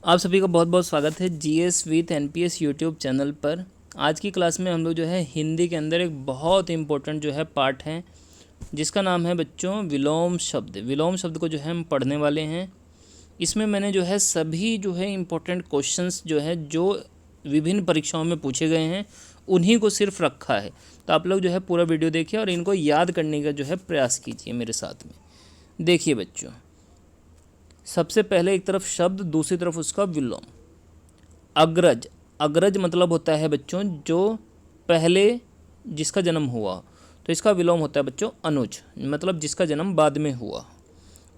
आप सभी का बहुत बहुत स्वागत है GS with NPS YouTube channel पर। आज की क्लास में हम लोग जो है हिंदी के अंदर एक बहुत इम्पोर्टेंट जो है पार्ट है जिसका नाम है बच्चों विलोम शब्द। विलोम शब्द को जो है हम पढ़ने वाले हैं। इसमें मैंने जो है सभी जो है इम्पोर्टेंट क्वेश्चंस जो है जो विभिन्न परीक्षाओं में पूछे गए हैं उन्हीं को सिर्फ रखा है। तो आप लोग जो है पूरा वीडियो देखिए और इनको याद करने का जो है प्रयास कीजिए मेरे साथ में। देखिए बच्चों, सबसे पहले एक तरफ शब्द, दूसरी तरफ उसका विलोम। अग्रज, अग्रज मतलब होता है बच्चों जो पहले जिसका जन्म हुआ, तो इसका विलोम होता है बच्चों अनुज, मतलब जिसका जन्म बाद में हुआ।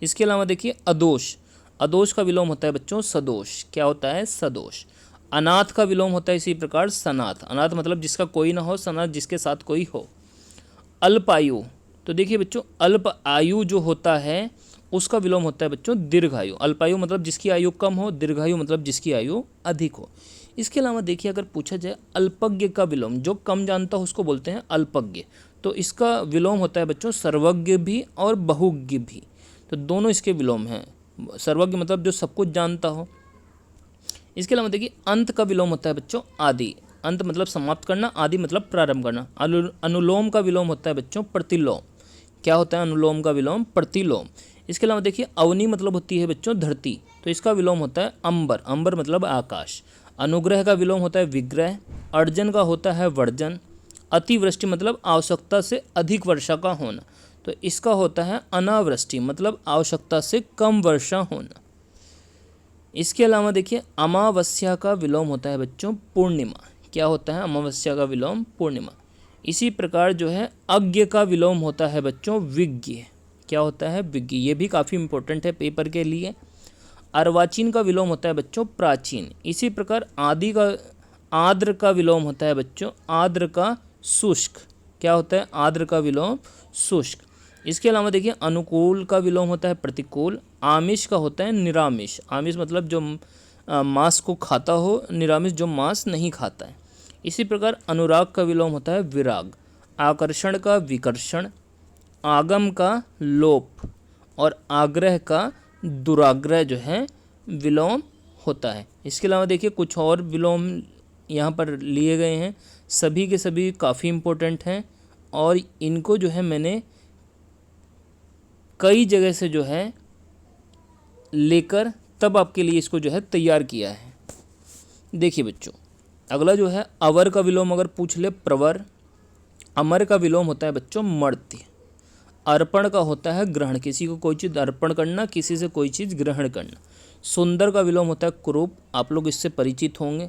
इसके अलावा देखिए अदोष, अदोष का विलोम होता है बच्चों सदोष। क्या होता है? सदोष। अनाथ का विलोम होता है इसी प्रकार सनाथ। अनाथ मतलब जिसका कोई ना हो, सनाथ जिसके साथ कोई हो। अल्पायु, तो देखिए बच्चों अल्प आयु जो होता है उसका विलोम होता है बच्चों दीर्घायु। अल्पायु मतलब जिसकी आयु कम हो, दीर्घायु मतलब जिसकी आयु अधिक हो। इसके अलावा देखिए अगर पूछा जाए अल्पज्ञ का विलोम, जो कम जानता हो उसको बोलते हैं अल्पज्ञ, तो इसका विलोम होता है बच्चों सर्वज्ञ भी और बहुज्ञ भी। तो दोनों इसके विलोम हैं। सर्वज्ञ मतलब जो सब कुछ जानता हो। इसके अलावा देखिए अंत का विलोम होता है बच्चों आदि। अंत मतलब समाप्त करना, आदि मतलब प्रारंभ करना। अनुलोम का विलोम होता है बच्चों प्रतिलोम। क्या होता है अनुलोम का विलोम? प्रतिलोम। इसके अलावा देखिए अवनी मतलब होती है बच्चों धरती, तो इसका विलोम होता है अंबर। अंबर मतलब आकाश। अनुग्रह का विलोम होता है विग्रह। अर्जन का होता है वर्जन। अतिवृष्टि मतलब आवश्यकता से अधिक वर्षा का होना, तो इसका होता है अनावृष्टि मतलब आवश्यकता से कम वर्षा होना। इसके अलावा देखिए अमावस्या का विलोम होता है बच्चों पूर्णिमा। क्या होता है अमावस्या का विलोम? पूर्णिमा। इसी प्रकार जो है अज्ञ का विलोम होता है बच्चों विज्ञ। क्या होता है? विज्ञ। ये भी काफ़ी इंपॉर्टेंट है पेपर के लिए। अर्वाचीन का विलोम होता है बच्चों प्राचीन। इसी प्रकार आदि का आर्द्र का विलोम होता है बच्चों आर्द्र का शुष्क। क्या होता है? आर्द्र का विलोम शुष्क। इसके अलावा देखिए अनुकूल का विलोम होता है प्रतिकूल। आमिष का होता है निरामिष। आमिष मतलब जो मांस को खाता हो, निरामिष जो मांस नहीं खाता है। इसी प्रकार अनुराग का विलोम होता है विराग। आकर्षण का विकर्षण। आगम का लोप और आग्रह का दुराग्रह जो है विलोम होता है। इसके अलावा देखिए कुछ और विलोम यहाँ पर लिए गए हैं, सभी के सभी काफ़ी इम्पोर्टेंट हैं और इनको जो है मैंने कई जगह से जो है लेकर तब आपके लिए इसको जो है तैयार किया है। देखिए बच्चों अगला जो है अवर का विलोम अगर पूछ ले प्रवर। अमर का विलोम होता है बच्चों मर्त्य। अर्पण का होता है ग्रहण, किसी को कोई चीज़ अर्पण करना, किसी से कोई चीज़ ग्रहण करना। सुंदर का विलोम होता है कुरूप, आप लोग इससे परिचित होंगे।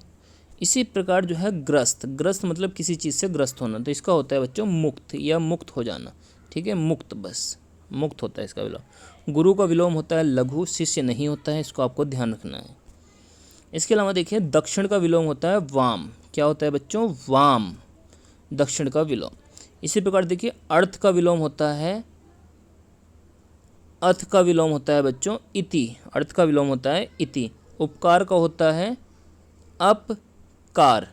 इसी प्रकार जो है ग्रस्त, ग्रस्त मतलब किसी चीज़ से ग्रस्त होना, तो इसका होता है बच्चों मुक्त या मुक्त हो जाना। ठीक है, मुक्त, बस मुक्त होता है इसका विलोम। गुरु का विलोम होता है लघु, शिष्य नहीं होता है, इसको आपको ध्यान रखना है। इसके अलावा देखिए दक्षिण का विलोम होता है वाम। क्या होता है बच्चों? वाम, दक्षिण का विलोम। इसी प्रकार देखिए अर्थ का विलोम होता है, अर्थ का विलोम होता है बच्चों इति। अर्थ का विलोम होता है इति। उपकार का होता है अपकार।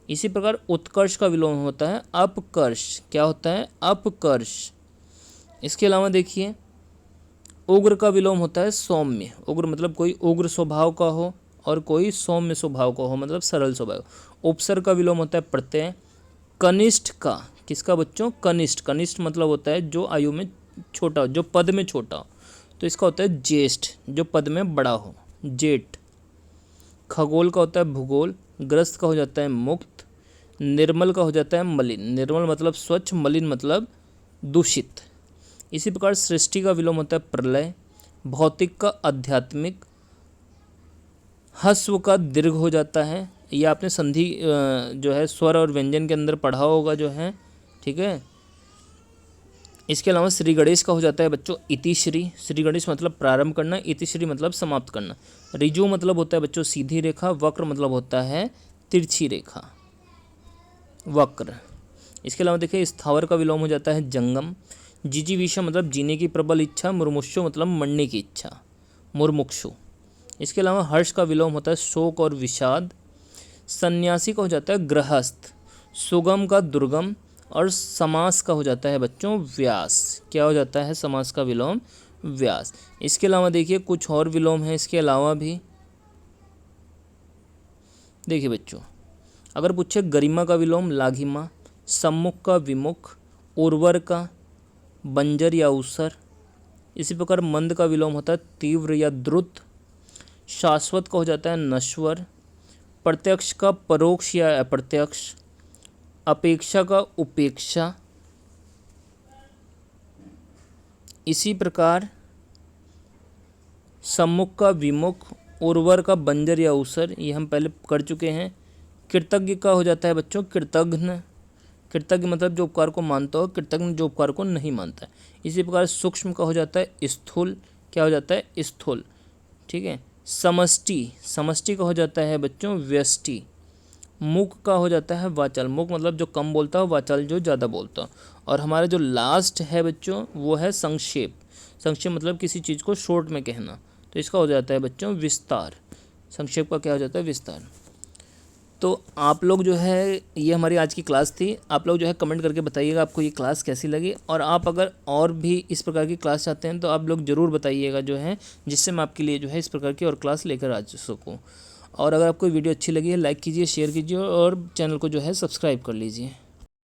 इसी प्रकार उत्कर्ष का विलोम होता है अपकर्ष। क्या होता है? अपकर्ष। इसके अलावा देखिए उग्र का विलोम होता है सौम्य। उग्र मतलब कोई उग्र स्वभाव का हो और कोई सौम्य स्वभाव का हो, मतलब सरल स्वभाव। उपसर्ग का विलोम होता है प्रत्यय। कनिष्ठ का, किसका बच्चों? कनिष्ठ। कनिष्ठ मतलब होता है जो आयु में छोटा हो, जो पद में छोटा हो, तो इसका होता है ज्येष्ठ, जो पद में बड़ा हो, जेठ। खगोल का होता है भूगोल। ग्रस्त का हो जाता है मुक्त। निर्मल का हो जाता है मलिन। निर्मल मतलब स्वच्छ, मलिन मतलब दूषित। इसी प्रकार सृष्टि का विलोम होता है प्रलय। भौतिक का आध्यात्मिक। हस्व का दीर्घ हो जाता है, ये आपने संधि जो है स्वर और व्यंजन के अंदर पढ़ा होगा जो है, ठीक है। इसके अलावा श्री गणेश का हो जाता है बच्चों इतिश्री। श्री गणेश मतलब प्रारंभ करना, इतिश्री मतलब समाप्त करना। ऋजु मतलब होता है बच्चों सीधी रेखा। वक्र मतलब होता है तिरछी रेखा, वक्र। इसके अलावा देखिए स्थावर का विलोम हो जाता है जंगम। जिजीविषा मतलब जीने की प्रबल इच्छा। मुर्मुक्षु मतलब मरने की इच्छा, मुर्मुक्षु। इसके अलावा हर्ष का विलोम होता है शोक और विषाद। सन्यासी का हो जाता है गृहस्थ। सुगम का दुर्गम। और समास का हो जाता है बच्चों व्यास। क्या हो जाता है समास का विलोम? व्यास। इसके अलावा देखिए कुछ और विलोम है इसके अलावा भी, देखिए बच्चों, अगर पूछे गरिमा का विलोम लाघिमा, सम्मुख का विमुख, उर्वर का बंजर या ऊसर। इसी प्रकार मंद का विलोम होता है तीव्र या द्रुत, शाश्वत का हो जाता है नश्वर, प्रत्यक्ष का परोक्ष या अप्रत्यक्ष, अपेक्षा का उपेक्षा। इसी प्रकार सम्मुख का विमुख, उर्वर का बंजर या ऊसर, ये हम पहले कर चुके हैं। कृतज्ञ का हो जाता है बच्चों कृतघ्न, कृतज्ञ मतलब जो उपकार को मानता हो, कृतज्ञ जो उपकार को नहीं मानता है। इसी प्रकार सूक्ष्म का हो जाता है स्थूल, क्या हो जाता है स्थूल, ठीक है। समष्टि, समष्टि का हो जाता है बच्चों व्यष्टि। मुख का हो जाता है वाचाल, मुख मतलब जो कम बोलता हो, वाचाल जो ज़्यादा बोलता हो। और हमारा जो लास्ट है बच्चों वो है संक्षेप, संक्षेप मतलब किसी चीज़ को शॉर्ट में कहना, तो इसका हो जाता है बच्चों विस्तार। संक्षेप का क्या हो जाता है विस्तार। तो आप लोग जो है, ये हमारी आज की क्लास थी। आप लोग जो है कमेंट करके बताइएगा आपको ये क्लास कैसी लगी, और आप अगर और भी इस प्रकार की क्लास चाहते हैं तो आप लोग ज़रूर बताइएगा जो है, जिससे मैं आपके लिए जो है इस प्रकार की और क्लास लेकर आ सकूँ। और अगर आपको वीडियो अच्छी लगी है लाइक कीजिए, शेयर कीजिए और चैनल को जो है सब्सक्राइब कर लीजिए।